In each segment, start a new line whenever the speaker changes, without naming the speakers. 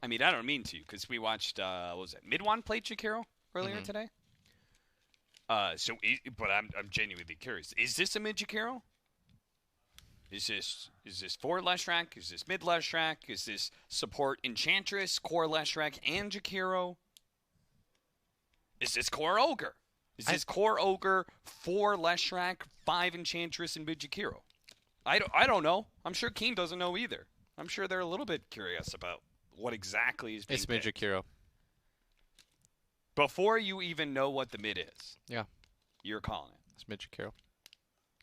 I mean, I don't mean to, because we watched, what was it, Midwan played Jakiro earlier today? But I'm genuinely curious. Is this a mid Jakiro? Is this for Leshrac? Is this mid Leshrac? Is this support Enchantress, core Leshrac, and Jakiro? Is this core Ogre? Is this core Ogre, 4 Leshrac, 5 Enchantress, and mid Jakiro? I don't know. I'm sure Keen doesn't know either. I'm sure they're a little bit curious about what exactly is being
It's mid
picked.
Jakiro.
Before you even know what the mid is.
Yeah.
You're calling it.
It's mid Jakiro.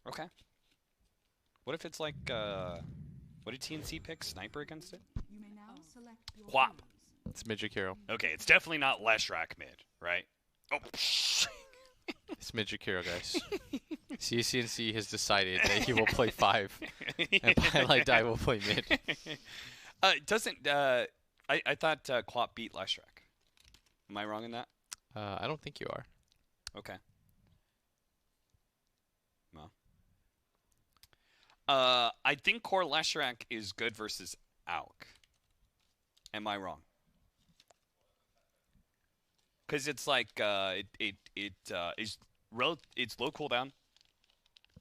Okay. What if it's like, what did TNC pick? Sniper against it?
You may now select your
Whop.
It's mid Jakiro.
Okay, it's definitely not Leshrac mid, right? Oh,
It's mid Jakiro, guys. CCNC has decided that he will play 5, and Pilot Die will play mid.
I thought Quap beat Leshrac. Am I wrong in that?
I don't think you are.
Okay. Well. I think core Leshrac is good versus Alk. Am I wrong? Because it's like it's low cooldown,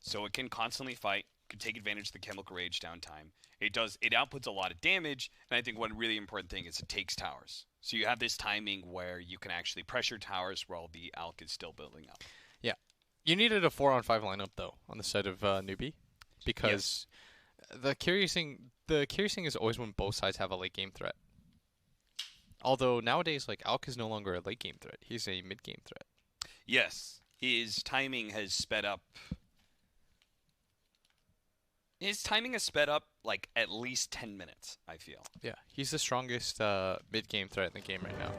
so it can constantly fight, can take advantage of the chemical rage downtime. It outputs a lot of damage, and I think one really important thing is it takes towers. So you have this timing where you can actually pressure towers while the Alk is still building up.
Yeah. You needed a 4-on-5 lineup though on the side of newbie, because the curious thing is always when both sides have a late game threat. Although nowadays, like, Alk is no longer a late game threat; he's a mid game threat.
Yes, his timing has sped up. His timing has sped up like at least 10 minutes, I feel.
Yeah, he's the strongest mid game threat in the game right now,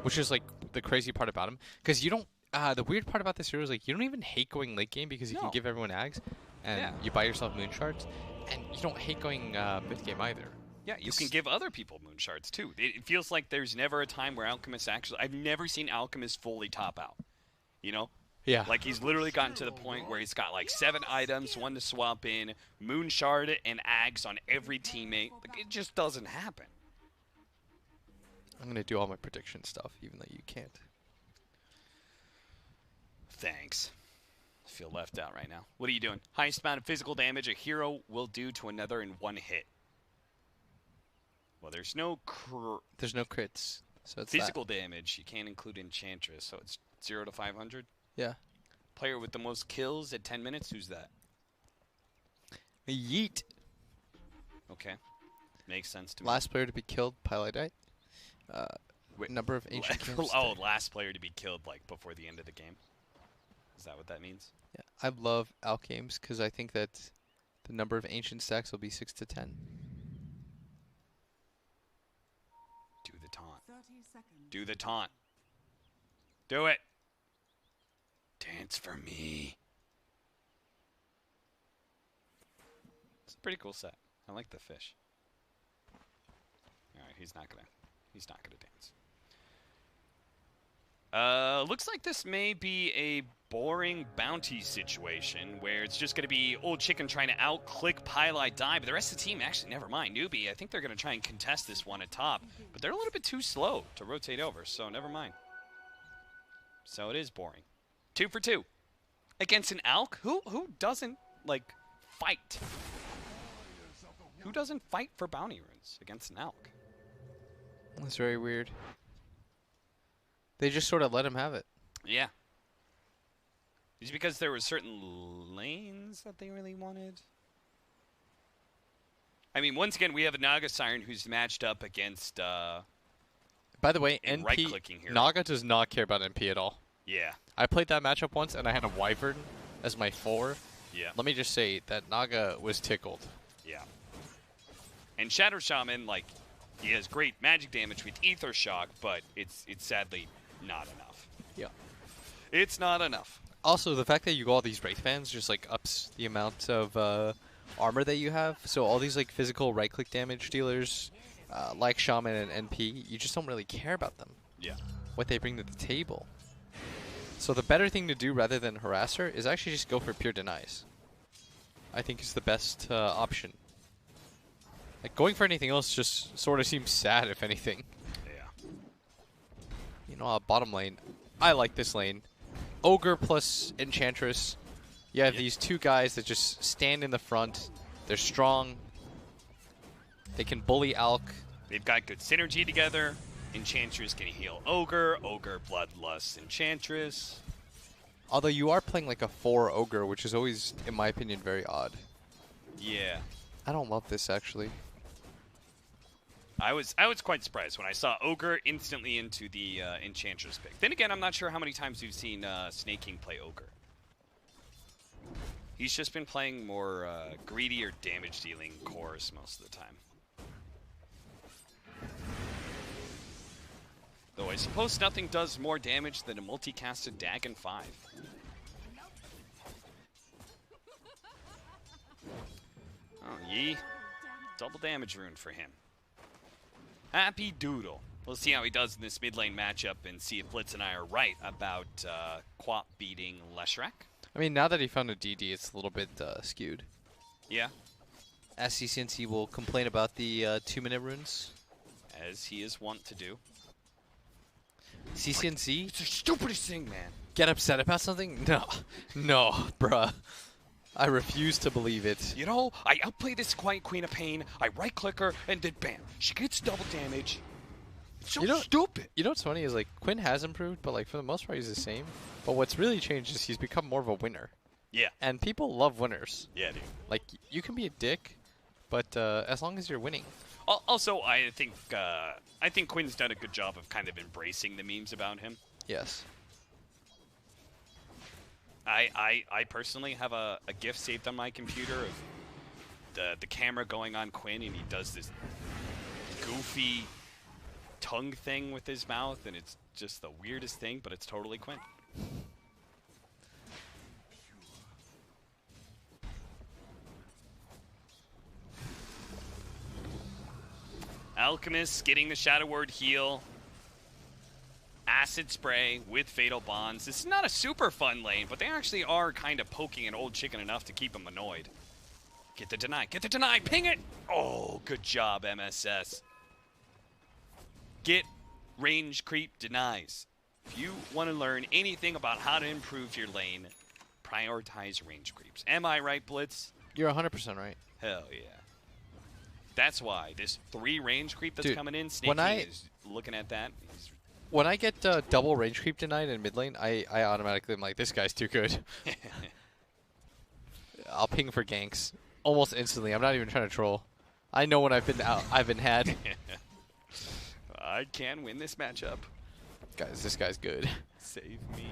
which is like the crazy part about him. Because you don't. The weird part about this hero is like you don't even hate going late game because you can give everyone ags, and you buy yourself moon shards, and you don't hate going mid game either.
Yeah, you can give other people moon shards too. It feels like there's never a time where Alchemist actually. I've never seen Alchemist fully top out. You know?
Yeah.
Like he's literally gotten to the point where he's got like 7 items, 1 to swap in, moon shard and ags on every teammate. Like it just doesn't happen.
I'm gonna do all my prediction stuff, even though you can't.
Thanks. I feel left out right now. What are you doing? Highest amount of physical damage a hero will do to another in 1 hit. Well, there's no
crits, so it's
physical damage. You can't include Enchantress, so it's 0 to 500.
Yeah.
Player with the most kills at 10 minutes. Who's that?
Yeet.
Okay, makes sense to me.
Last player to be killed, Pilot Die. Number of ancient camps.
Oh, last player to be killed like before the end of the game. Is that what that means?
Yeah, I love Alk games because I think that the number of ancient stacks will be 6 to 10.
Do the taunt.
30 seconds.
Do the taunt. Do it. Dance for me. It's a pretty cool set. I like the fish. All right, he's not gonna dance. Looks like this may be a boring bounty situation where it's just going to be old chicken trying to out-click Pilot Die, but the rest of the team, actually, never mind. Newbie, I think they're going to try and contest this one at top, but they're a little bit too slow to rotate over, so never mind. So it is boring. 2 for 2. Against an Alk? Who doesn't, like, fight? Who doesn't fight for bounty runes against an Alk?
That's very weird. They just sort of let him have it.
Yeah. Is it because there were certain lanes that they really wanted? I mean, once again, we have a Naga Siren who's matched up against
By the way, NP
right-clicking here.
Naga does not care about NP at all.
Yeah.
I played that matchup once, and I had a Wyvern as my 4.
Yeah.
Let me just say that Naga was tickled.
Yeah. And Shadow Shaman, like, he has great magic damage with Ether Shock, but it's sadly not enough.
Yeah.
It's not enough.
Also, the fact that you go all these Wraith fans just like ups the amount of armor that you have. So all these like physical right-click damage dealers, like Shaman and NP, you just don't really care about them.
Yeah.
What they bring to the table. So the better thing to do rather than Harasser is actually just go for pure denies. I think is the best option. Like, going for anything else just sort of seems sad, if anything.
Yeah.
You know, bottom lane. I like this lane. Ogre plus Enchantress. You have these two guys that just stand in the front. They're strong. They can bully Alk.
They've got good synergy together. Enchantress can heal Ogre. Ogre Bloodlust Enchantress.
Although you are playing like a 4 Ogre, which is always, in my opinion, very odd.
Yeah.
I don't love this, actually.
I was quite surprised when I saw Ogre instantly into the Enchantress pick. Then again, I'm not sure how many times we've seen Snake King play Ogre. He's just been playing more greedy or damage-dealing cores most of the time. Though I suppose nothing does more damage than a multicasted Dagon 5. Oh, Yi. Double damage rune for him. Happy Doodle. We'll see how he does in this mid lane matchup and see if Blitz and I are right about Quap beating Leshrac.
I mean, now that he found a DD, it's a little bit skewed.
Yeah.
As CCNC will complain about the 2-minute runes.
As he is wont to do.
CCNC?
It's the stupidest thing, man.
Get upset about something? No. No, bruh. I refuse to believe it.
You know, I outplay this quiet Queen of Pain, I right-click her, and then bam, she gets double damage. It's so stupid.
You know what's funny is, like, Quinn has improved, but, like, for the most part, he's the same. But what's really changed is he's become more of a winner.
Yeah.
And people love winners.
Yeah, dude.
Like, you can be a dick, but as long as you're winning.
Also, I think Quinn's done a good job of kind of embracing the memes about him.
Yes.
I personally have a GIF saved on my computer of the camera going on Quinn, and he does this goofy tongue thing with his mouth, and it's just the weirdest thing, but it's totally Quinn. Alchemist getting the Shadow Word heal. Acid Spray with Fatal Bonds. This is not a super fun lane, but they actually are kind of poking an old chicken enough to keep him annoyed. Get the deny. Get the deny. Ping it. Oh, good job, MSS. Get range creep denies. If you want to learn anything about how to improve your lane, prioritize range creeps. Am I right, Blitz?
You're 100% right.
Hell yeah. That's why this 3 range creep that's coming in, Snake is looking at that.
When I get double range creep denied in mid lane, I automatically am like, this guy's too good. I'll ping for ganks almost instantly. I'm not even trying to troll. I know when I've been had.
I can win this matchup.
Guys, this guy's good.
Save me.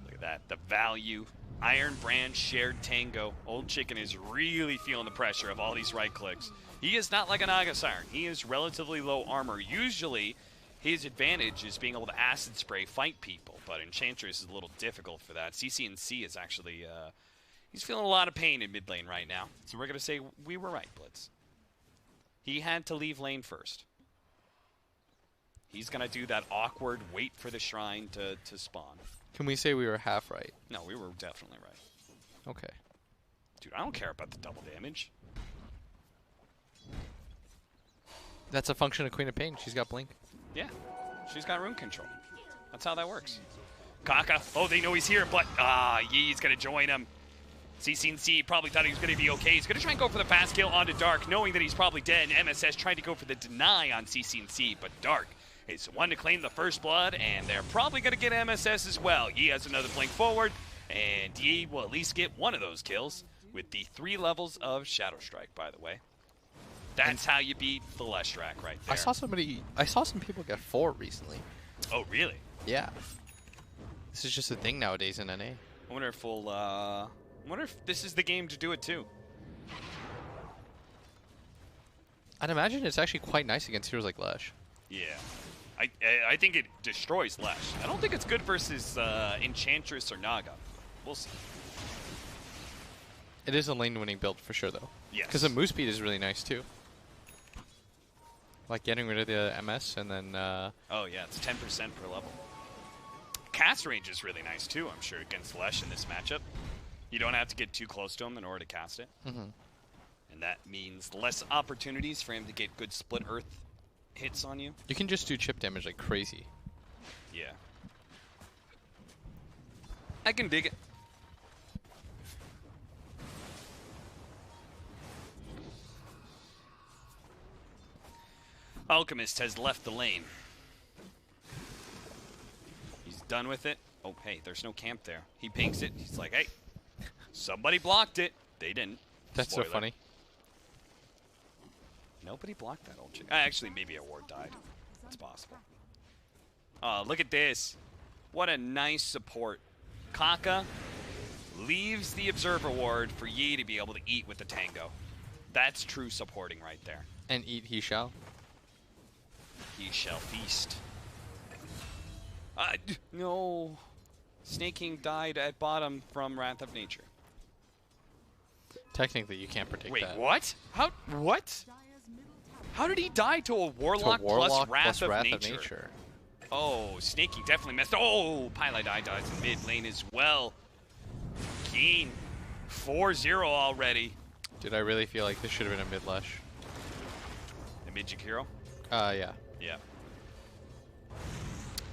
Look at that. The value. Iron Brand shared tango. Old Chicken is really feeling the pressure of all these right clicks. He is not like an Naga Siren. He is relatively low armor. Usually, his advantage is being able to acid spray fight people, but Enchantress is a little difficult for that. CCNC is actually, he's feeling a lot of pain in mid lane right now. So we're going to say we were right, Blitz. He had to leave lane first. He's going to do that awkward wait for the shrine to spawn.
Can we say we were half right?
No, we were definitely right.
Okay.
Dude, I don't care about the double damage.
That's a function of Queen of Pain. She's got blink.
Yeah, she's got rune control. That's how that works. Kaka, oh, they know he's here, but Yi's gonna join him. CCNC probably thought he was gonna be okay. He's gonna try and go for the fast kill onto Dark, knowing that he's probably dead. MSS trying to go for the deny on CCNC, but Dark is the one to claim the first blood, and they're probably gonna get MSS as well. Yi has another blink forward, and Yi will at least get one of those kills with the 3 levels of Shadow Strike, by the way. That's how you beat the Leshrac right there.
I saw some people get 4 recently.
Oh, really?
Yeah. This is just a thing nowadays in NA.
I wonder if we'll, I wonder if this is the game to do it too.
I'd imagine it's actually quite nice against heroes like Lesh.
Yeah. I think it destroys Lesh. I don't think it's good versus Enchantress or Naga. We'll see.
It is a lane-winning build for sure, though.
Yes.
Because the move speed is really nice, too. Like getting rid of the MS and then...
oh, yeah. It's 10% per level. Cast range is really nice, too, I'm sure, against Lesh in this matchup. You don't have to get too close to him in order to cast it.
Mm-hmm.
And that means less opportunities for him to get good split earth hits on you.
You can just do chip damage like crazy.
Yeah. I can dig it. Alchemist has left the lane. He's done with it. Oh, hey, there's no camp there. He pinks it. He's like, hey, somebody blocked it. They didn't.
That's
Spoiler.
so funny.
Nobody blocked that old chick. Actually, maybe a ward died. It's possible. Oh, look at this. What a nice support. Kaka leaves the Observer ward for Yi to be able to eat with the Tango. That's true supporting right there.
And eat he shall.
He shall feast. No. Snake King died at bottom from Wrath of Nature.
Technically, you can't predict
Wait,
that.
what? How? What? How did he die to a Warlock,
Warlock
plus Wrath of
Wrath
Nature?
of Nature.
Oh, Snake King definitely messed. Oh, Pylai dies in mid lane as well. Keen. 4-0 already.
Dude, I really feel like this should have been a mid-lush.
The mid Jakiro?
Yeah.
Yeah.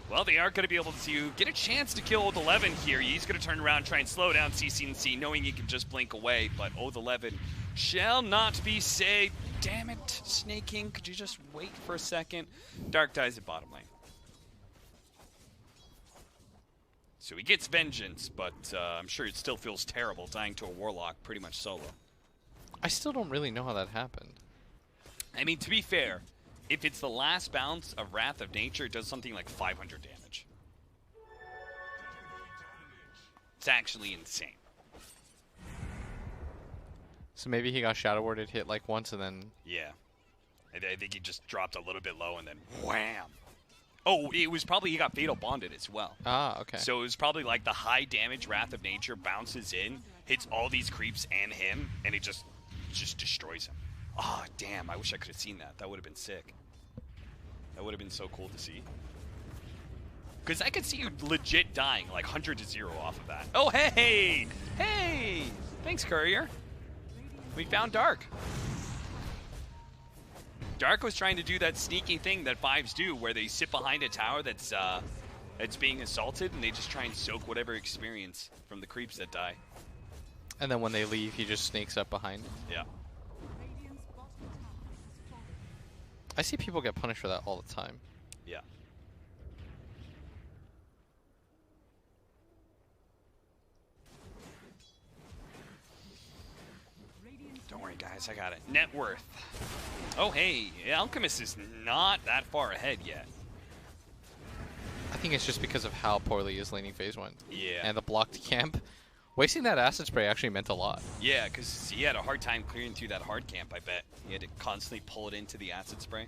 Well, they are going to be able to get a chance to kill Old 11 here. He's going to turn around, try and slow down CCNC, knowing he can just blink away. But Old 11 shall not be saved. Damn it, Snake King. Could you just wait for a second? Dark dies at bottom lane. So he gets vengeance, but I'm sure it still feels terrible dying to a Warlock pretty much solo.
I still don't really know how that happened.
I mean, to be fair, if it's the last bounce of Wrath of Nature, it does something like 500 damage. It's actually insane.
So maybe he got Shadow Warded, hit like once, and then...
Yeah. I think he just dropped a little bit low and then wham! Oh, it was probably he got Fatal Bonded as well.
Ah, okay.
So it was probably like the high damage Wrath of Nature bounces in, hits all these creeps and him, and it just destroys him. Oh, damn, I wish I could have seen that. That would have been sick. That would have been so cool to see. Because I could see you legit dying like 100-0 off of that. Oh, hey! Hey! Thanks, Courier. We found Dark. Dark was trying to do that sneaky thing that Fives do, where they sit behind a tower that's being assaulted, and they just try and soak whatever experience from the creeps that die.
And then when they leave, he just sneaks up behind.
Yeah.
I see people get punished for that all the time.
Yeah. Don't worry, guys. I got it. Net worth. Oh, hey. Alchemist is not that far ahead yet.
I think it's just because of how poorly his laning phase went.
Yeah.
And the blocked camp. Wasting that acid spray actually meant a lot.
Yeah, because he had a hard time clearing through that hard camp, I bet. He had to constantly pull it into the acid spray.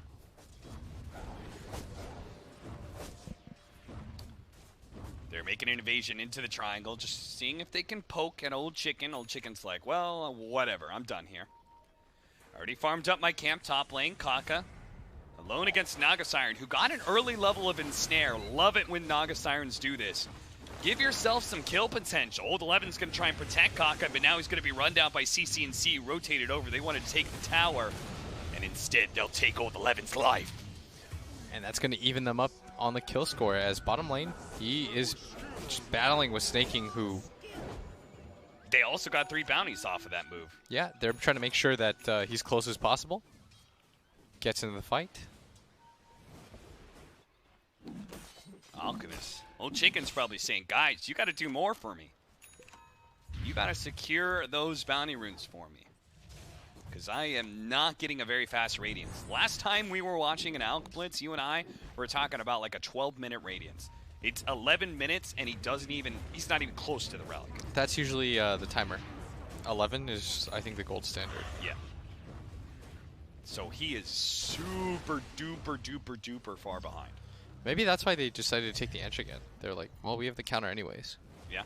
They're making an invasion into the triangle, just seeing if they can poke an old chicken. Old chicken's like, well, whatever, I'm done here. Already farmed up my camp top lane, Kaka. Alone against Naga Siren, who got an early level of Ensnare. Love it when Naga Sirens do this. Give yourself some kill potential. Old 11's going to try and protect Kaka, but now he's going to be run down by CCNC, rotated over. They wanted to take the tower, and instead they'll take Old 11's life.
And that's going to even them up on the kill score, as bottom lane, he is just battling with Snake King, who...
They also got 3 bounties off of that move.
Yeah, they're trying to make sure that he's close as possible. Gets into the fight.
Alchemist. Old Chicken's probably saying, guys, you got to do more for me. You got to secure those bounty runes for me. Because I am not getting a very fast radiance. Last time we were watching an Alch Blitz, you and I were talking about like a 12-minute radiance. It's 11 minutes, and he's not even close to the relic.
That's usually the timer. 11 is, I think, the gold standard.
Yeah. So he is super duper duper duper far behind.
Maybe that's why they decided to take the Ench again. They're like, well, we have the counter anyways.
Yeah.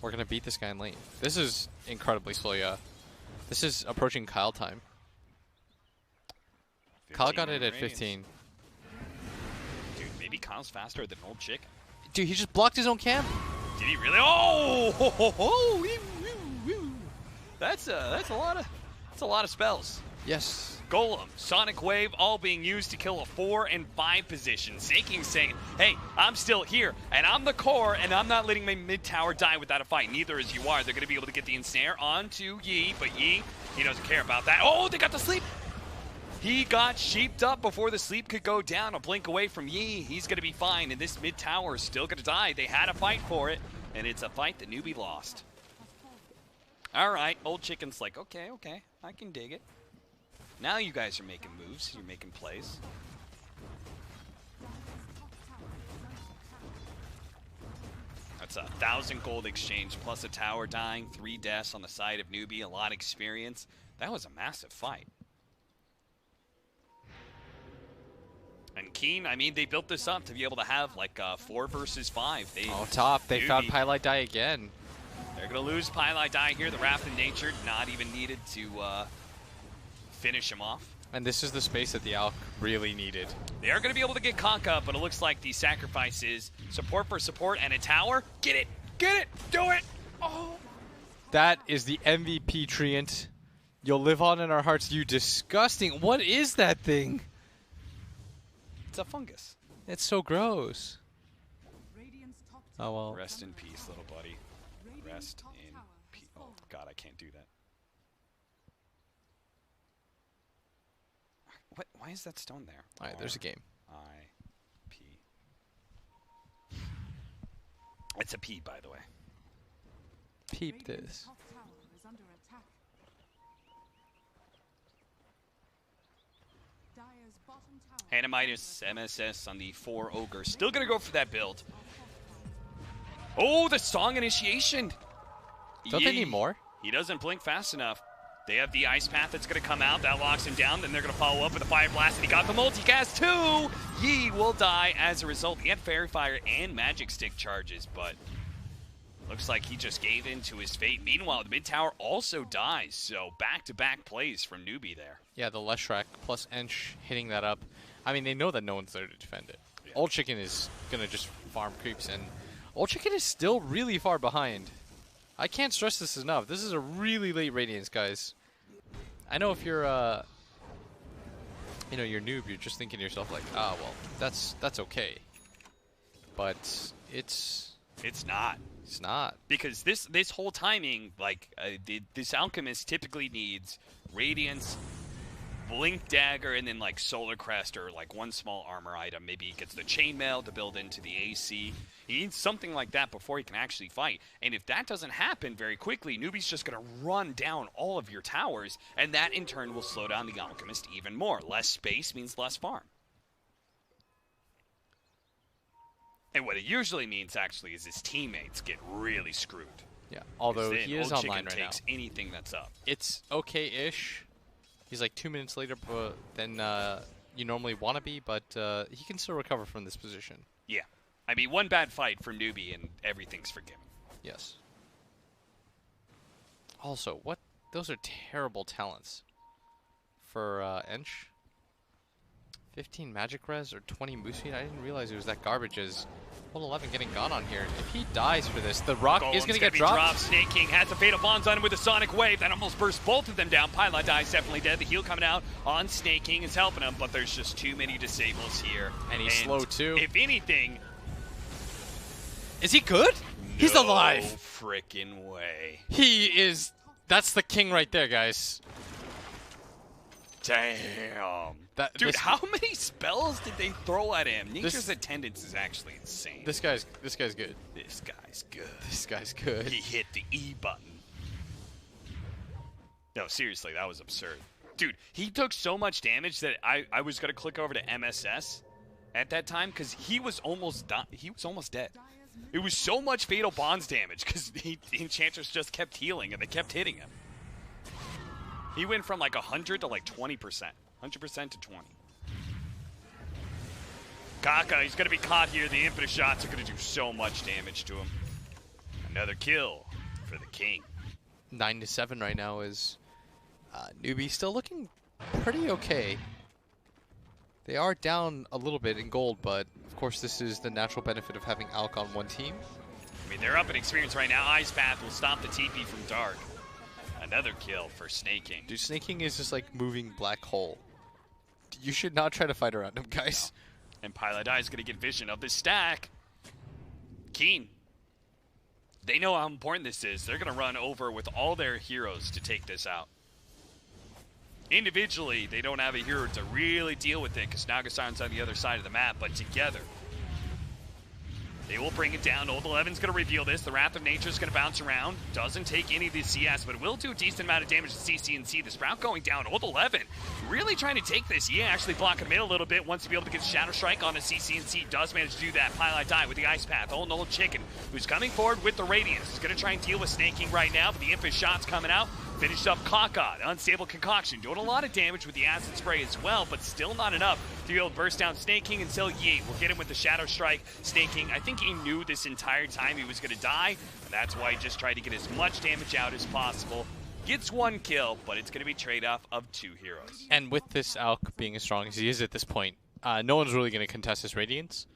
We're going to beat this guy in lane. This is incredibly slow, yeah. This is approaching Kyle time. Kyle got it at 15.
Dude, maybe Kyle's faster than Old Chick.
Dude, he just blocked his own camp.
Did he really? Oh! That's a That's a lot of spells.
Yes.
Golem, Sonic Wave, all being used to kill a 4 and 5 position. Snaking saying, hey, I'm still here, and I'm the core, and I'm not letting my mid-tower die without a fight. Neither is you are. They're going to be able to get the ensnare onto Yi, but Yi, he doesn't care about that. Oh, they got the sleep! He got sheeped up before the sleep could go down. A blink away from Yi. He's going to be fine, and this mid-tower is still going to die. They had a fight for it, and it's a fight that newbee lost. All right, old chicken's like, okay, I can dig it. Now you guys are making moves. You're making plays. That's 1,000 gold exchange plus a tower dying, 3 deaths on the side of newbee, a lot of experience. That was a massive fight. And Keen, I mean, they built this up to be able to have like 4 versus 5.
Top, they found Pylite Die again.
They're going to lose Pylite Die here. The Wrath of Nature not even needed to finish him off.
And this is the space that the Alk really needed.
They are going to be able to get Conka, but it looks like the sacrifice is support for support and a tower. Get it! Get it! Do it! Oh!
That is the MVP treant. You'll live on in our hearts, you disgusting. What is that thing?
It's a fungus.
It's so gross. Oh, well.
Rest in peace, little buddy. Rest in peace. Oh, God, I can't do that. What? Why is that stone there?
All right, there's a game.
I-P. It's a P, by the way.
Peep this.
Animitis MSS on the 4 Ogre. Still going to go for that build. Oh, the Song Initiation.
Don't they need more?
He doesn't blink fast enough. They have the Ice Path that's going to come out. That locks him down. Then they're going to follow up with a Fire Blast. And he got the multicast too. Yi will die as a result. He had Fairy Fire and Magic Stick charges, but looks like he just gave in to his fate. Meanwhile, the mid tower also dies. So back-to-back plays from newbee there.
Yeah, the Leshrac plus Ench hitting that up. I mean, they know that no one's there to defend it. Yeah. Old Chicken is going to just farm creeps, and Old Chicken is still really far behind. I can't stress this enough. This is a really late Radiance, guys. I know if you're, you're noob, you're just thinking to yourself like, ah, well, that's okay. But it's
not.
It's not.
Because this whole timing, like, this Alchemist typically needs Radiance, Blink Dagger, and then like Solar Crest or like one small armor item. Maybe he gets the Chainmail to build into the AC. He needs something like that before he can actually fight. And if that doesn't happen very quickly, newbee's just going to run down all of your towers, and that in turn will slow down the Alchemist even more. Less space means less farm. And what it usually means actually is his teammates get really screwed.
Yeah, although he is online right now.
Takes anything that's up.
It's okay-ish. He's like 2 minutes later than you normally want to be, but he can still recover from this position.
Yeah. I mean, one bad fight from newbee and everything's forgiven.
Yes. Also, what? Those are terrible talents for Ench. 15 magic res or 20 moose feet? I didn't realize it was that garbage as Hold 11 getting gone on here. If he dies for this, the rock is going to get dropped.
Snake King has the Fatal Bonds on him with a Sonic Wave. That almost burst both of them down. Pylon dies, definitely dead. The heal coming out on Snake King is helping him, but there's just too many disables here.
And he's slow too.
If anything...
Is he good? He's alive.
No frickin' way.
He is... That's the king right there, guys.
Damn. Dude, how many spells did they throw at him? Nature's attendance is actually insane.
This guy's good.
This guy's good.
This guy's good.
He hit the E button. No, seriously, that was absurd. Dude, he took so much damage that I was going to click over to MSS at that time because he was almost done. He was almost dead. It was so much Fatal Bonds damage because the Enchantress just kept healing and they kept hitting him. He went from like 100 to like 20%. 100% to 20. Kaka, he's going to be caught here. The infinite shots are going to do so much damage to him. Another kill for the king.
9-7 right now is newbee still looking pretty okay. They are down a little bit in gold, but of course this is the natural benefit of having Alk on one team.
I mean, they're up in experience right now. Ice Path will stop the TP from Dark. Another kill for Snaking.
Dude, Snaking is just like moving black hole. You should not try to fight around him, guys.
And Pilot is going to get vision of this stack. Keen. They know how important this is. They're going to run over with all their heroes to take this out. Individually, they don't have a hero to really deal with it because Nagasaren's on the other side of the map, but together, they will bring it down. Old 11's going to reveal this. The Wrath of Nature is going to bounce around. Doesn't take any of the CS, but will do a decent amount of damage to CC&C. The Sprout going down. Old 11 really trying to take this. Yeah, actually blocking him in a little bit. Wants to be able to get Shadow Strike on the CC&C. Does manage to do that. Pilot die with the Ice Path. Old Chicken, who's coming forward with the Radiance, is going to try and deal with Snaking right now, but the Impish shot's coming out. Finished up Cockod, Unstable Concoction, doing a lot of damage with the Acid Spray as well, but still not enough to be able to burst down Snaking until Yi will get him with the Shadow Strike. Snaking, I think he knew this entire time he was going to die, and that's why he just tried to get as much damage out as possible. Gets one kill, but it's going to be trade-off of 2 heroes.
And with this Alk being as strong as he is at this point, no one's really going to contest his Radiance.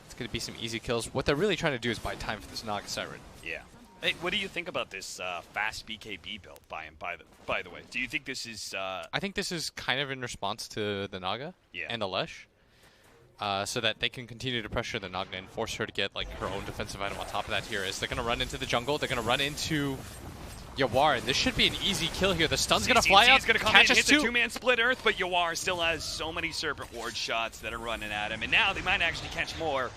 It's going to be some easy kills. What they're really trying to do is buy time for this Naga Siren.
Yeah. Hey, what do you think about this fast BKB build by him, by the way? Do you think this is...
I think this is kind of in response to the Naga and the Lesh, so that they can continue to pressure the Naga and force her to get like her own defensive item on top of that here. Is they're going to run into the jungle, they're going to run into Yawar, and this should be an easy kill here. The stun's going to fly out,
going to come
catch
in,
us
hit
too.
The 2-man split Earth, but Yawar still has so many Serpent Ward shots that are running at him, and now they might actually catch more.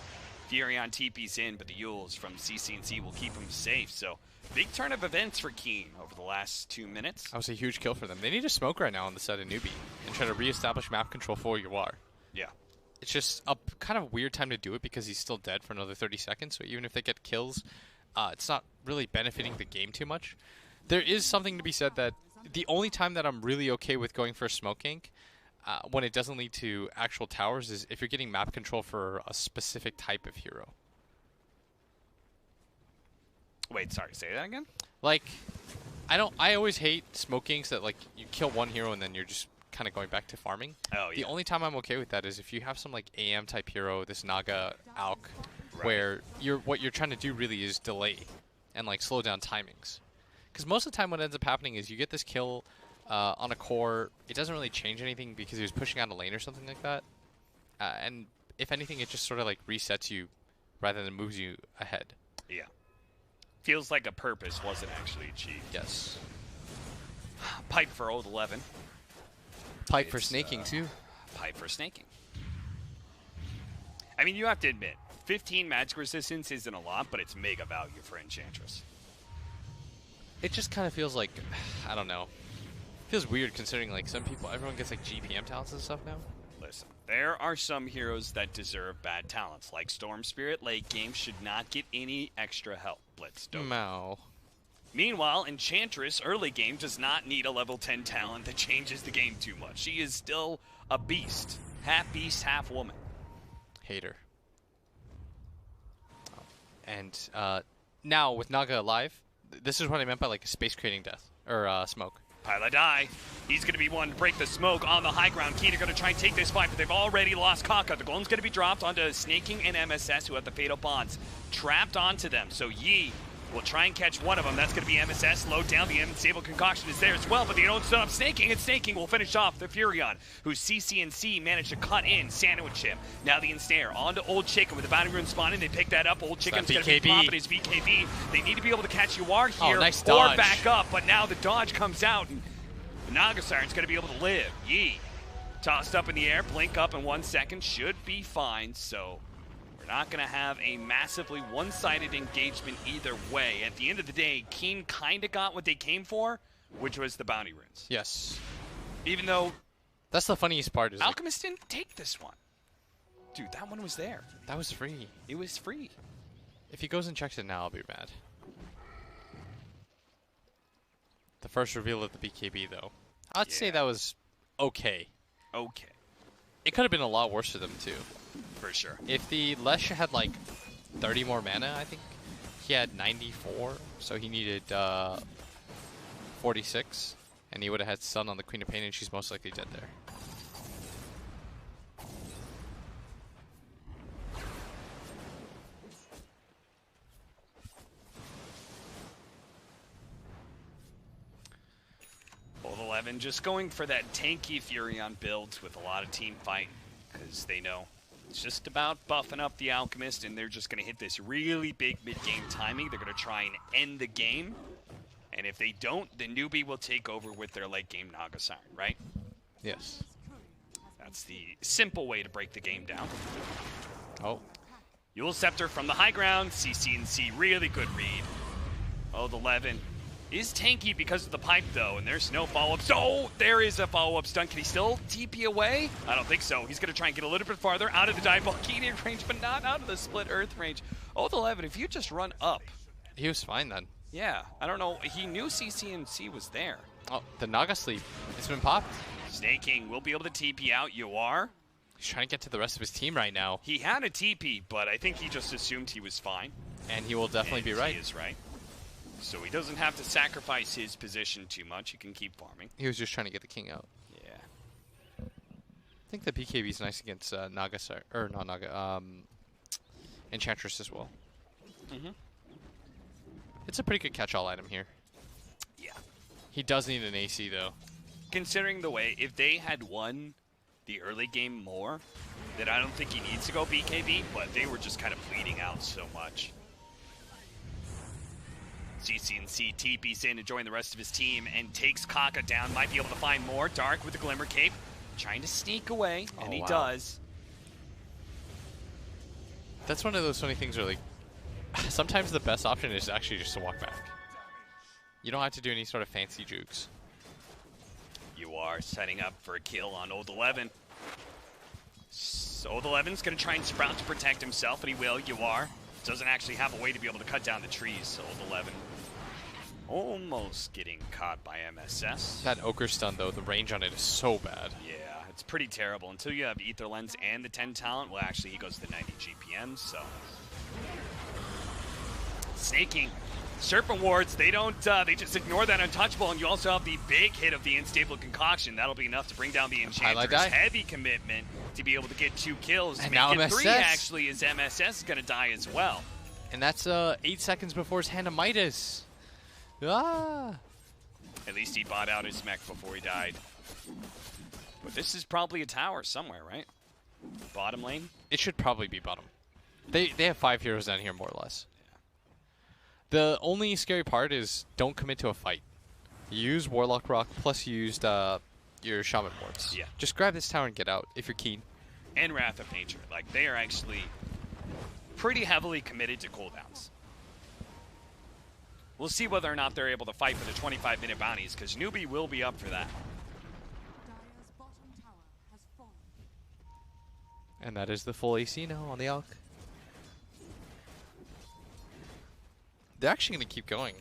Furion TP's in, but the Yules from CC&C will keep him safe, so... Big turn of events for Keen over the last 2 minutes.
That was a huge kill for them. They need to smoke right now on the side of newbee and try to reestablish map control for Yawar.
Yeah.
It's just a kind of weird time to do it because he's still dead for another 30 seconds, so even if they get kills, it's not really benefiting the game too much. There is something to be said that the only time that I'm really okay with going for a smoke gank when it doesn't lead to actual towers is if you're getting map control for a specific type of hero.
Wait, sorry, say that again?
Like, I always hate smoke ganks that, like, you kill one hero and then you're just kind of going back to farming.
Oh, yeah.
The only time I'm okay with that is if you have some, like, AM type hero, this Naga Alk, where what you're trying to do really is delay and, like, slow down timings. Because most of the time what ends up happening is you get this kill on a core, it doesn't really change anything because he was pushing out a lane or something like that. And if anything, it just sort of, like, resets you rather than moves you ahead.
Yeah. Feels like a purpose wasn't actually achieved.
Yes.
Pipe for old 11.
Pipe for snaking, too.
Pipe for snaking. I mean, you have to admit, 15 magic resistance isn't a lot, but it's mega value for Enchantress.
It just kind of feels like, I don't know. Feels weird considering, like, some people, everyone gets, like, GPM talents and stuff now.
Listen, there are some heroes that deserve bad talents, like Storm Spirit late game should not get any extra help. Blitz, don't.
No.
Meanwhile, Enchantress early game does not need a level 10 talent that changes the game too much. She is still a beast. Half beast, half woman.
Hater. And now with Naga alive, this is what I meant by like a space creating death or smoke.
Pilot die. He's going to be one to break the smoke on the high ground. Keen are going to try and take this fight, but they've already lost Kaka. The Golem's going to be dropped onto Snaking and MSS, who have the Fatal Bonds trapped onto them. So Yi will try and catch one of them. That's going to be MSS. Slowed down. The Unstable Concoction is there as well, but they don't stop Snaking, and Snaking will finish off the Furion, whose CC&C managed to cut in, sandwich him. Now the Ensnare onto Old Chicken with the Bounty Rune spawning. They pick that up. Old Chicken's going to be popping his BKB. They need to be able to catch Yawar here
nice
or
dodge.
back up, but now the dodge comes out, and the Nagasiren's going to be able to live. Yi tossed up in the air, blink up in 1 second, should be fine, so we're not going to have a massively one-sided engagement either way. At the end of the day, Keen kind of got what they came for, which was the Bounty Runes.
Yes.
Even though
that's the funniest part is
Alchemist didn't take this one. Dude, that one was there.
That was free.
It was free.
If he goes and checks it now, I'll be mad. The first reveal of the BKB, though. I'd say that was okay.
Okay.
It could have been a lot worse for them, too.
For sure.
If the Lesh had, like, 30 more mana, I think. He had 94, so he needed 46. And he would have had Sun on the Queen of Pain, and she's most likely dead there.
11 just going for that tanky Furion build with a lot of team fight, because they know it's just about buffing up the Alchemist, and they're just going to hit this really big mid-game timing. They're going to try and end the game, and if they don't, the newbie will take over with their late-game Naga Siren, right?
Yes.
That's the simple way to break the game down.
Oh.
Eul Scepter from the high ground. CCNC, really good read. Oh, the 11 is tanky because of the pipe, though, and there's no follow-up. So there is a follow-up stun. Can he still TP away? I don't think so. He's going to try and get a little bit farther out of the dive ball key range, but not out of the split earth range. Oh, the 11, if you just run up.
He was fine then.
Yeah, I don't know. He knew CCNC was there.
Oh, the Naga sleep. It's been popped.
Snake King will be able to TP out. You are.
He's trying to get to the rest of his team right now.
He had a TP, but I think he just assumed he was fine.
And he will definitely be right.
He is right. So he doesn't have to sacrifice his position too much. He can keep farming.
He was just trying to get the king out.
Yeah.
I think the BKB is nice against Naga, or not Naga, Enchantress as well. It's a pretty good catch-all item here.
Yeah.
He does need an AC, though.
Considering the way, if they had won the early game more, then I don't think he needs to go BKB, but they were just kind of bleeding out so much. CCNC TP's in to join the rest of his team and takes Kaka down. Might be able to find more. Dark with the Glimmer Cape, trying to sneak away, and he does.
That's one of those funny things where, like, sometimes the best option is actually just to walk back. You don't have to do any sort of fancy jukes.
You are setting up for a kill on Old 11. So Old 11's going to try and sprout to protect himself, and he will. You are. Doesn't actually have a way to be able to cut down the trees, so Old 11 almost getting caught by MSS.
That Ochre stun, though, the range on it is so bad.
Yeah, it's pretty terrible. Until you have Ether Lens and the 10 talent, well, actually, he goes to 90 GPM, so. Snaking. Serpent Wards, they just ignore that untouchable, and you also have the big hit of the Unstable Concoction. That'll be enough to bring down the Enchantress. Heavy commitment to be able to get 2 kills.
And
to
now
make it
MSS.
3, actually, as MSS is going to die as well.
And that's 8 seconds before his Hand of Midas. Ah!
At least he bought out his mech before he died. But this is probably a tower somewhere, right? Bottom lane?
It should probably be bottom. They have 5 heroes down here, more or less. The only scary part is don't commit to a fight. Use Warlock Rock plus used your Shaman Wards.
Yeah.
Just grab this tower and get out if you're keen.
And Wrath of Nature. Like, they are actually pretty heavily committed to cooldowns. We'll see whether or not they're able to fight for the 25-minute bounties, because newbee will be up for that.
Dire's bottom tower has fallen.
And that is the full AC now on the Alk. They're actually going to keep going,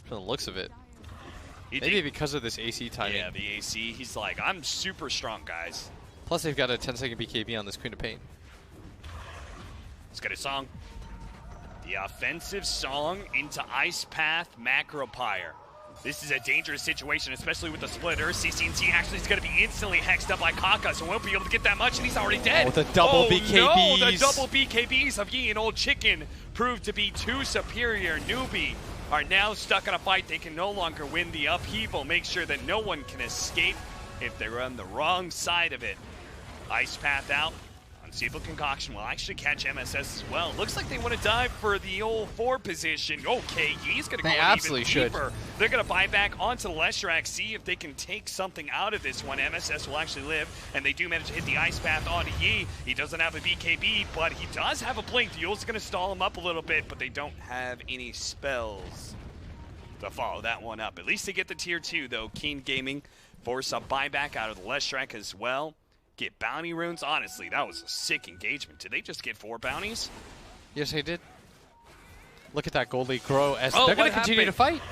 from the looks of it. Maybe because of this AC timing.
Yeah, the AC. He's like, I'm super strong, guys.
Plus, they've got a 10-second BKB on this Queen of Pain.
Let's get a song. The offensive song into Ice Path Macropyre. This is a dangerous situation, especially with the splitter. CCNC actually is going to be instantly hexed up by Kaka, so won't be able to get that much, and he's already dead.
Oh, the double BKBs.
No, the double BKBs of Yi and Old Chicken proved to be too superior. Newbee are now stuck in a fight. They can no longer win the upheaval. Make sure that no one can escape if they're on the wrong side of it. Ice Path out. Unstable Concoction will actually catch MSS as well. Looks like they want to dive for the old 4 position. Okay, Yi's going to go even deeper. They're going to buy back onto the Leshrac, see if they can take something out of this one. MSS will actually live, and they do manage to hit the Ice Path onto Yi. He doesn't have a BKB, but he does have a Blink. Yule's going to stall him up a little bit, but they don't have any spells to follow that one up. At least they get the tier 2, though. Keen Gaming force a buyback out of the Leshrac as well. Get bounty runes. Honestly, that was a sick engagement. Did they just get 4 bounties?
Yes, they did. Look at that gold lead grow as they're going to continue to fight.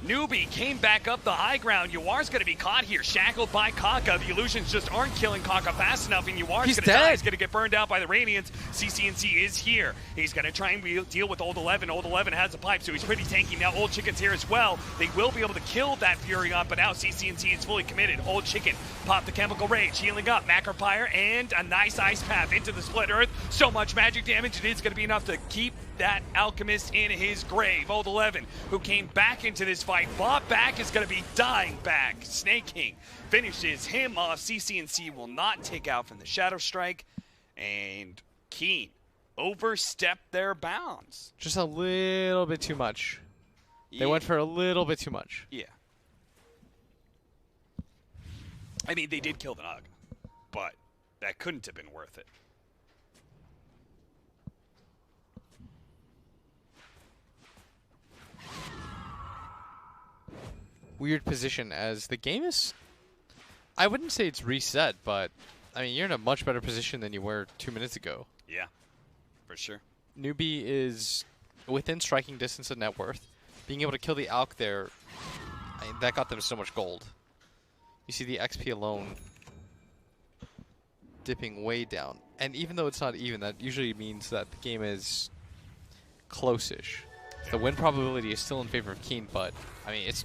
Newbee came back up the high ground. Yuar's going to be caught here, shackled by Kaka. The illusions just aren't killing Kaka fast enough, and Yuar's going to die. He's going to get burned out by the Radiance. CCNC is here. He's going to try and deal with Old 11. Old 11 has a pipe, so he's pretty tanky. Now Old Chicken's here as well. They will be able to kill that Furion, but now CCNC is fully committed. Old Chicken pop the Chemical Rage, healing up. Macropyre and a nice Ice Path into the Split Earth. So much magic damage, it is going to be enough to keep that Alchemist in his grave. Old 11, who came back into this fight, fought back, is going to be dying back. Snake King finishes him off. CC&C will not take out from the Shadow Strike. And Keen overstepped their bounds.
Just a little bit too much.
Yeah.
They went for a little bit too much.
Yeah. I mean, they did kill the Naga, but that couldn't have been worth it.
Weird position as the game is, I wouldn't say it's reset, but I mean, you're in a much better position than you were 2 minutes ago.
Yeah, for sure.
Newbee is within striking distance of net worth. Being able to kill the Alk there, that got them so much gold. You see the XP alone dipping way down. And even though it's not even, that usually means that the game is close-ish. The win probability is still in favor of Keen, but, I mean, it's...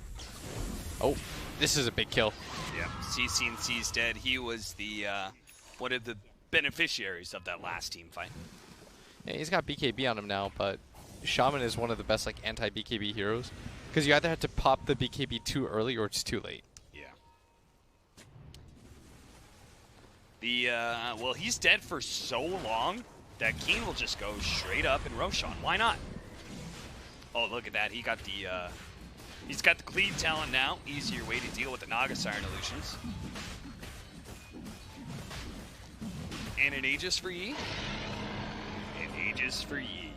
Oh, this is a big kill.
Yeah, CC&C's dead. He was the one of the beneficiaries of that last team fight.
Yeah, he's got BKB on him now, but Shaman is one of the best like anti-BKB heroes. Because you either have to pop the BKB too early or it's too late.
Yeah. Well, he's dead for so long that Keen will just go straight up and Roshan. Why not? Oh, look at that. He got the, he's got the cleave talent now. Easier way to deal with the Naga Siren illusions. And an Aegis for Yi. An Aegis for Yi.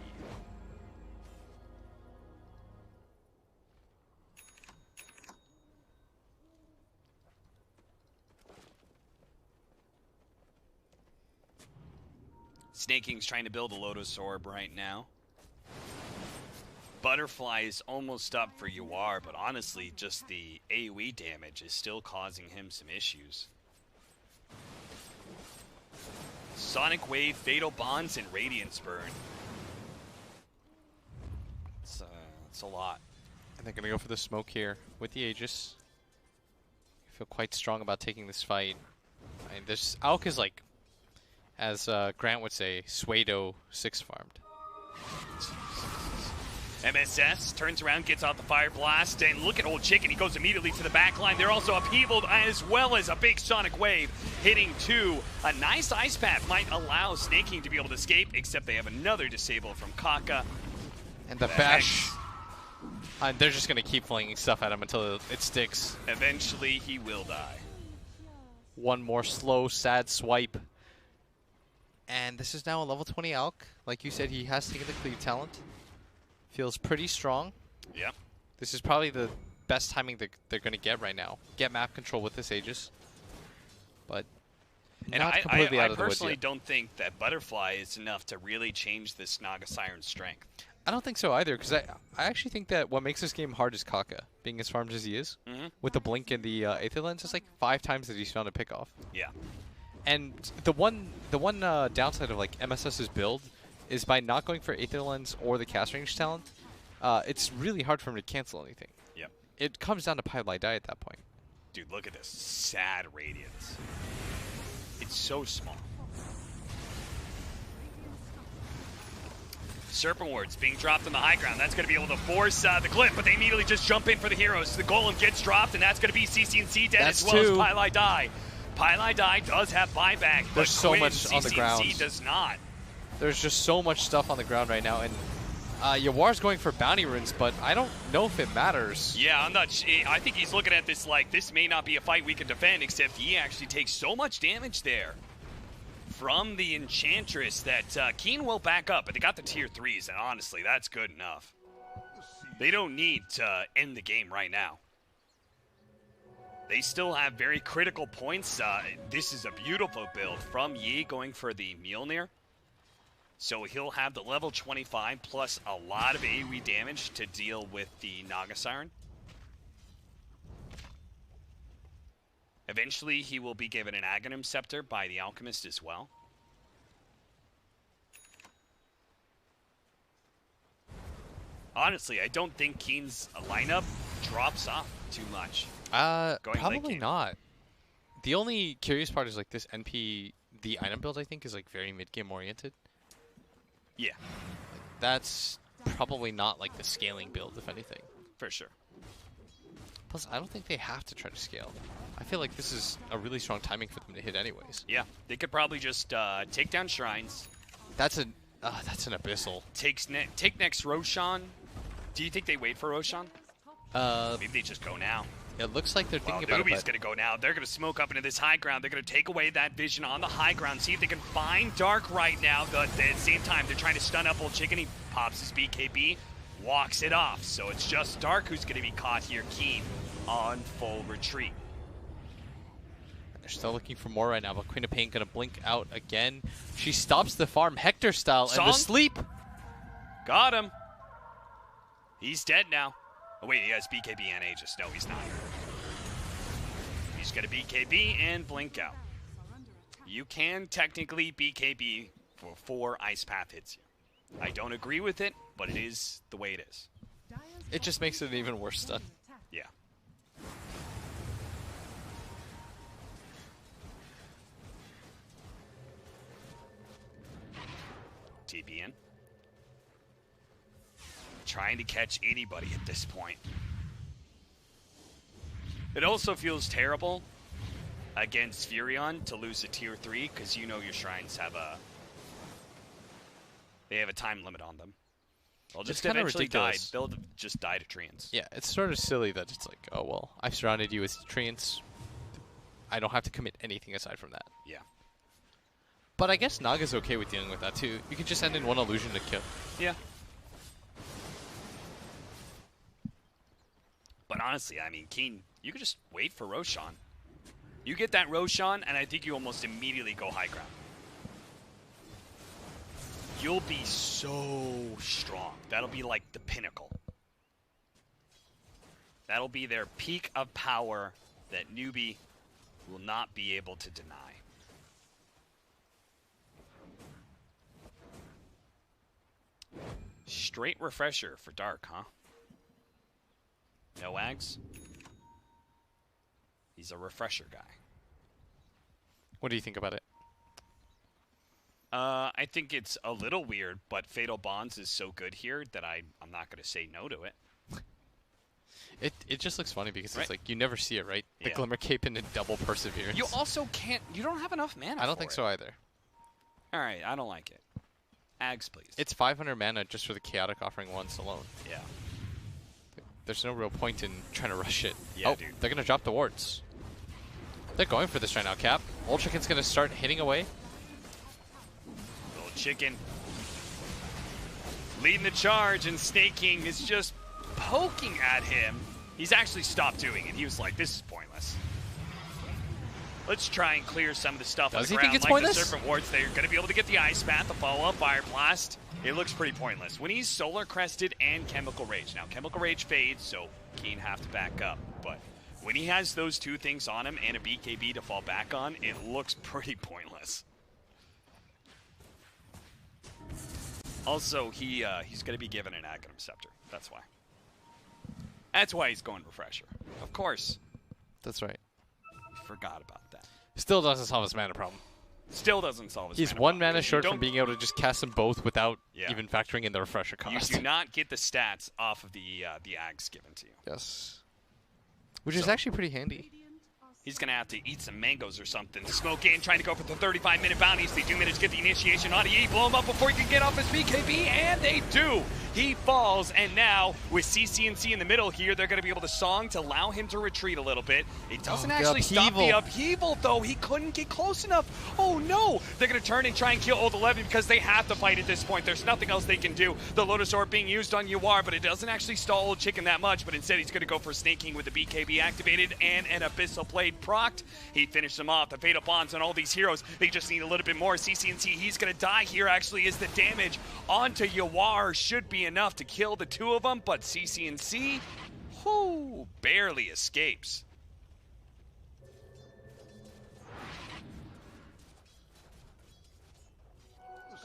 Snake King's trying to build a Lotus Orb right now. Butterfly is almost up for Yawar, but honestly, just the AoE damage is still causing him some issues. Sonic Wave, Fatal Bonds, and Radiance Burn. It's a lot.
And they're going to go for the smoke here with the Aegis. I feel quite strong about taking this fight. I mean, this Alk is like, as Grant would say, Suedo 6 farmed.
MSS turns around, gets out the Fire Blast, and look at Old Chicken. He goes immediately to the back line. They're also upheavaled as well as a big Sonic Wave hitting two. A nice Ice Path might allow Snake King to be able to escape, except they have another disable from Kaka.
And the bash. They're just going to keep flinging stuff at him until it sticks.
Eventually, he will die.
One more slow, sad swipe. And this is now a level 20 Alk. Like you said, he has taken the cleave talent. Feels pretty strong.
Yep.
This is probably the best timing that they're going to get right now. Get map control with this Aegis. But not completely out of the woods
personally
yet.
don't think that Butterfly is enough to really change this Naga Siren's strength.
I don't think so either, because I actually think that what makes this game hard is Kaka, being as farmed as he is. With the blink and the Aether Lens, it's like 5 times that he's found a pick off.
Yeah.
And the one downside of like MSS's build is by not going for Aether Lens or the cast range talent, it's really hard for him to cancel anything.
Yep.
It comes down to Pipeline Die at that point.
Dude, look at this. Sad Radiance. It's so small. Serpent Wards being dropped on the high ground. That's going to be able to force the Glyph, but they immediately just jump in for the heroes. The Golem gets dropped, and that's going to be CC&C dead as well as Pylai Die. Pylai Die does have buyback, but
there's so much on the ground.
CC&C does not.
There's just so much stuff on the ground right now, and Yawar's going for bounty runes, but I don't know if it matters.
Yeah, I think he's looking at this like, this may not be a fight we can defend, except he actually takes so much damage there from the Enchantress that Keen will back up, but they got the tier 3s, and honestly, that's good enough. They don't need to end the game right now. They still have very critical points. This is a beautiful build from Yi going for the Mjolnir. So he'll have the level 25 plus a lot of AoE damage to deal with the Naga Siren. Eventually, he will be given an Aghanim Scepter by the Alchemist as well. Honestly, I don't think Keen's lineup drops off too much.
Probably not. The only curious part is like this NP, the item build I think is like very mid-game oriented.
Yeah,
That's probably not like the scaling build, if anything.
for sure.
Plus, I don't think they have to try to scale. I feel like this is a really strong timing for them to hit anyways.
Yeah, they could probably just take down shrines.
That's an abyssal.
Take next Roshan. Do you think they wait for Roshan? Maybe they just go now.
It looks like they're
Well,
thinking about it.
Nubee's going to go now. They're going to smoke up into this high ground. They're going to take away that vision on the high ground, see if they can find Dark right now. But at the same time, they're trying to stun up Old Chicken. He pops his BKB, walks it off. So it's just Dark who's going to be caught here, Keen, on full retreat.
They're still looking for more right now, but Queen of Pain going to blink out again. She stops the farm Hector style, and the sleep.
Got him. He's dead now. Oh, wait, he has BKB and Aegis. No, he's not. He's going to BKB and blink out. You can technically BKB before Ice Path hits you. I don't agree with it, but it is the way it is.
It just makes it an even worse stun.
Yeah. TB in. Trying to catch anybody at this point. It also feels terrible against Furion to lose a tier 3 because you know your shrines have a time limit on them. They'll just eventually die. They'll just die to treants.
Yeah, it's sort of silly that it's like, oh well, I've surrounded you with treants. I don't have to commit anything aside from that.
Yeah.
But I guess Naga's okay with dealing with that too. You can just end in one illusion to kill.
Yeah. But honestly, I mean, Keen, you could just wait for Roshan. You get that Roshan, and I think you almost immediately go high ground. You'll be so strong. That'll be like the pinnacle. That'll be their peak of power that newbee will not be able to deny. Straight refresher for Dark, huh? No Ags? He's a refresher guy.
What do you think about it?
I think it's a little weird, but Fatal Bonds is so good here that I'm not going to say no to it.
It just looks funny because
Right.
it's like you never see it, right? The
Yeah.
Glimmer Cape and double Perseverance.
You also can't... You don't have enough mana
I don't
for
think
it.
so either.
All right, I don't like it. Ags, please.
It's 500 mana just for the Chaotic Offering once alone.
Yeah.
There's no real point in trying to rush it.
Yeah,
oh,
dude.
they're going to drop the wards. They're going for this right now, Cap. Old Chicken's going to start hitting away.
Little Chicken leading the charge, and Snake King is just poking at him. He's actually stopped doing it. He was like, this is pointless. Let's try and clear some of the stuff on
Does
the
he
ground.
think it's
like
pointless?
The Serpent Wards, they're going to be able to get the Ice Path, the follow-up Fire Blast. It looks pretty pointless. When he's Solar Crested and Chemical Rage. Now, Chemical Rage fades, so Keen have to back up. But when he has those two things on him and a BKB to fall back on, it looks pretty pointless. Also, he's going to be given an Aghanim Scepter. That's why. That's why he's going Refresher. Of course.
That's right.
Forgot about that.
Still doesn't solve his mana problem.
Still doesn't solve his
He's
mana
one
problem.
mana
You
short
don't-
from being able to just cast them both without
Yeah.
even factoring in the refresher
You
cost.
do not get the stats off of the Ags given to you.
Yes. Which is actually pretty handy.
He's going to have to eat some mangoes or something. Smoke in, trying to go for the 35-minute bounties. They do manage to get the initiation on it. Blow him up before he can get off his BKB, and they do. He falls, and now with CCNC in the middle here, they're going to be able to song to allow him to retreat a little bit. It doesn't
the
actually stop the
upheaval.
upheaval, though. He couldn't get close enough. Oh, no. They're going to turn and try and kill Old 11 because they have to fight at this point. There's nothing else they can do. The Lotus Orb being used on UR, but it doesn't actually stall Old Chicken that much, but instead he's going to go for Snake King with the BKB activated and an Abyssal Blade procced. He finished them off. The Fatal Bonds on all these heroes, they just need a little bit more. CCNC, he's going to die here, actually, is the damage onto Yawar should be enough to kill the two of them, but CCNC, whoo, barely escapes.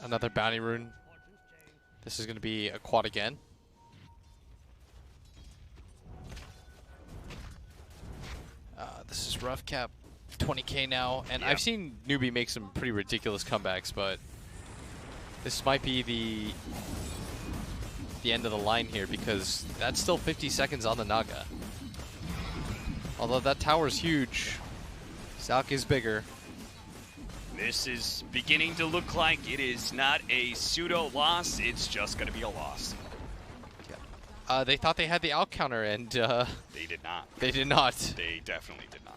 Another bounty rune. This is going to be a quad again. This is rough, Cap. 20k now, and
Yeah.
I've seen newbee make some pretty ridiculous comebacks, but this might be the end of the line here, because that's still 50 seconds on the Naga. Although that tower's huge, Salk is bigger.
This is beginning to look like it is not a pseudo loss. It's just going to be a loss.
They thought they had the out counter, and
they did not.
They did not.
They definitely did not.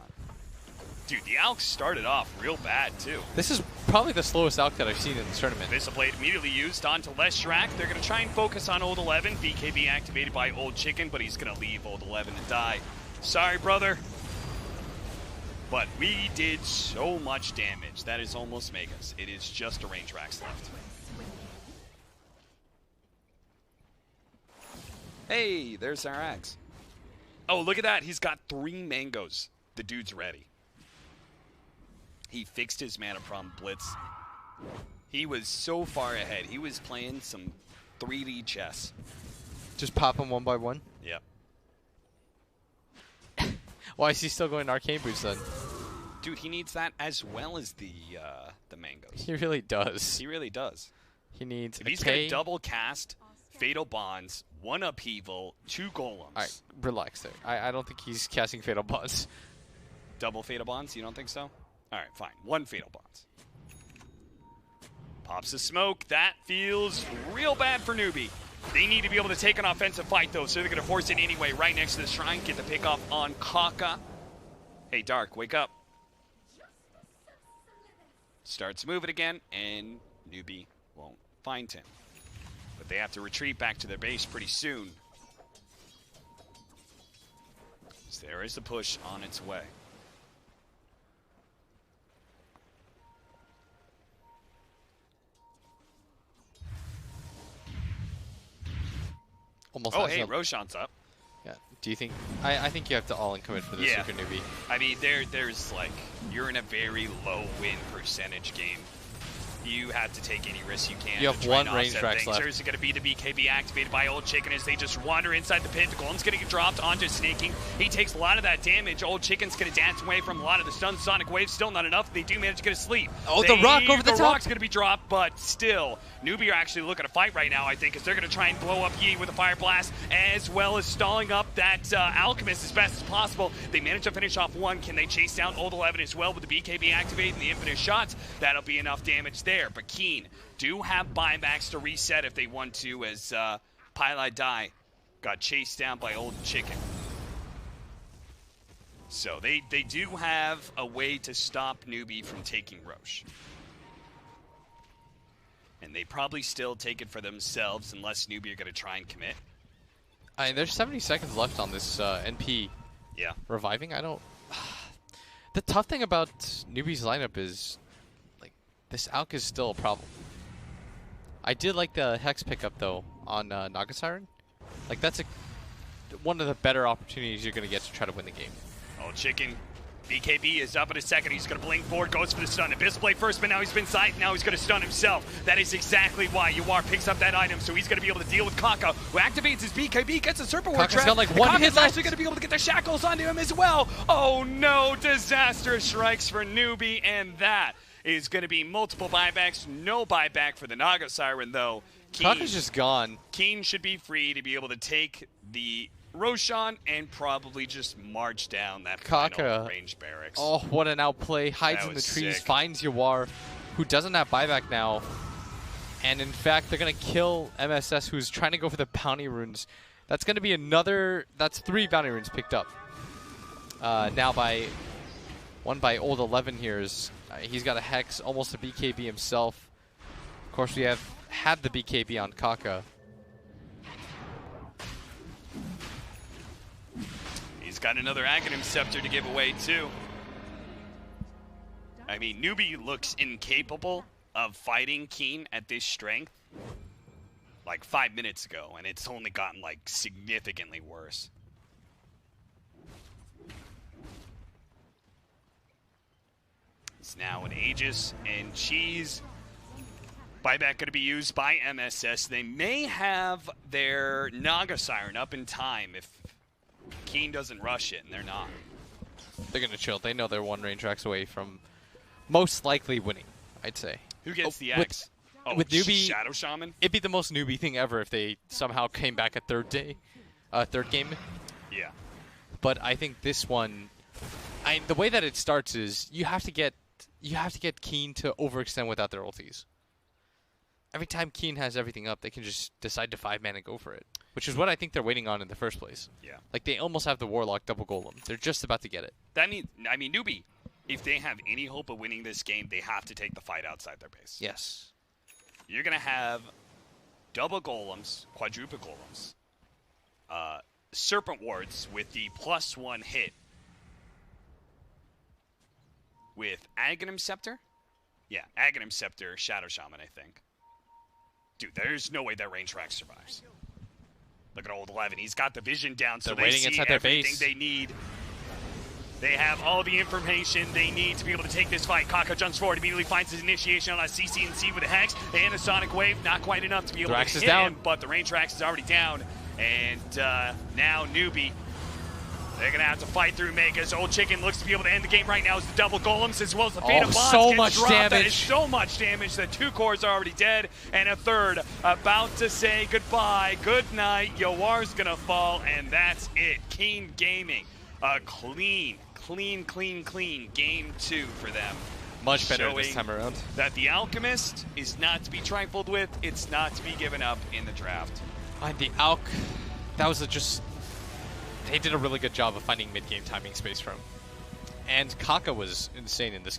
Dude, the Alk started off real bad, too.
This is probably the slowest Alk that I've seen in this tournament.
Missile Blade immediately used onto Leshrac. They're going to try and focus on Old 11. BKB activated by Old Chicken, but he's going to leave Old 11 to die. Sorry, brother. But we did so much damage. That is almost Megas. It is just a range Rax left. Hey, there's our axe. Oh, look at that. He's got 3 mangoes. The dude's ready. He fixed his mana problem blitz. He was so far ahead. He was playing some 3D chess.
Just pop them one by one?
Yep.
Why is he still going to Arcane Boots then?
Dude, he needs that as well as the mangoes.
He really does.
He really does.
He needs
if he's going to double cast, Fatal Bonds, 1 Upheaval, 2 Golems.
All right, relax there. I don't think he's casting Fatal Bonds.
Double Fatal Bonds? You don't think so? All right, fine. 1 Fatal Bonds. Pops the smoke. That feels real bad for newbee. They need to be able to take an offensive fight, though, so they're going to force it anyway. Right next to the shrine, get the pick off on Kaka. Hey, Dark, wake up. Starts moving again, and newbee won't find him. But they have to retreat back to their base pretty soon. So there is a push on its way.
Almost.
Oh, hey, Roshan's up.
Yeah. Do you think? I think you have to all-in commit for this super newbie.
I mean, there's like, you're in a very low win percentage game. You have to take any risk you can.
You have one range Rax left.
There's going to be the BKB activated by Old Chicken as they just wander inside the pit. The Golem's going to get dropped onto Snaking. He takes a lot of that damage. Old Chicken's going to dance away from a lot of the stun. Sonic Wave still not enough. They do manage to get a sleep.
Oh, the rock over the top.
The rock's going to be dropped, but still, newbee are actually looking to fight right now, I think, because they're going to try and blow up Yi with a Fire Blast, as well as stalling up that Alchemist as best as possible. They manage to finish off 1. Can they chase down Old 11 as well with the BKB activated and the infinite shots? That'll be enough damage there. But Keen do have buybacks to reset if they want to, as Pylai Die got chased down by Old Chicken. So they do have a way to stop newbee from taking Roche. And they probably still take it for themselves unless newbee are going to try and commit.
I mean, there's 70 seconds left on this NP reviving. I don't... The tough thing about newbee's lineup is, like, this Alk is still a problem. I did like the Hex pickup, though, on Naga Siren. Like, that's one of the better opportunities you're going to get to try to win the game.
Oh, Chicken. BKB is up in a second. He's going to blink forward, goes for the stun. Abyss Blade first, but now he's been sight. Now he's going to stun himself. That is exactly why Yawar picks up that item, so he's going to be able to deal with Kaka, who activates his BKB, gets a Serpent Ward trap.
Got like one hit
left. Actually going to be able to get the shackles onto him as well. Oh no, disaster strikes for newbee, and that is going to be multiple buybacks. No buyback for the Naga Siren, though.
Kaka's just gone.
Keen should be free to be able to take the Roshan and probably just march down that final range barracks.
Oh, what an outplay. Hides in the trees, finds Yawar, who doesn't have buyback now. And in fact, they're going to kill MSS, who's trying to go for the bounty runes. That's going to be another... That's 3 bounty runes picked up. Now one by Old 11 here is... he's got a Hex, almost a BKB himself. Of course, we have had the BKB on Kaka.
He's got another Aghanim Scepter to give away, too. I mean, newbee looks incapable of fighting Keen at this strength like 5 minutes ago, and it's only gotten, like, significantly worse. It's now an Aegis and Cheese. Buyback going to be used by MSS. They may have their Naga Siren up in time if Keen doesn't rush it, and they're not.
They're going to chill. They know they're 1 range Rax away from most likely winning, I'd say.
Who gets the X? Oh,
with newbie,
Shadow Shaman?
it'd be the most newbie thing ever if they somehow came back a third game.
Yeah.
But I think this one, the way that it starts is you have to get Keen to overextend without their ultis. Every time Keen has everything up, they can just decide to 5-man and go for it, which is what I think they're waiting on in the first place.
Yeah.
Like, they almost have the Warlock double golem. They're just about to get it.
I mean, newbie, if they have any hope of winning this game, they have to take the fight outside their base.
Yes.
You're going to have double golems, quadruple golems, serpent wards with the +1 hit with Aghanim Scepter. Yeah, Aghanim Scepter, Shadow Shaman, I think. Dude, there's no way that range track survives. Look at old 11. He's got the vision down, so
they're waiting
see
inside their
everything
base.
they need. They have all the information they need to be able to take this fight. Kaka jumps forward, immediately finds his initiation on a CC&C with a Hex and a Sonic Wave. Not quite enough to be able to hit him, but the range tracks is already down. And now newbie, they're going to have to fight through Megas. Old Chicken looks to be able to end the game right now as the double golems as well as the Fate of Bonds
so
gets
much
dropped.
damage.
That is so much damage that 2 cores are already dead and a third about to say goodbye. Good night. Yowar's going to fall, and that's it. Keen Gaming, a clean game 2 for them.
Much better this time around.
That the Alchemist is not to be trifled with. It's not to be given up in the draft.
The Alch, that was they did a really good job of finding mid-game timing space for him. And Kaka was insane in this game.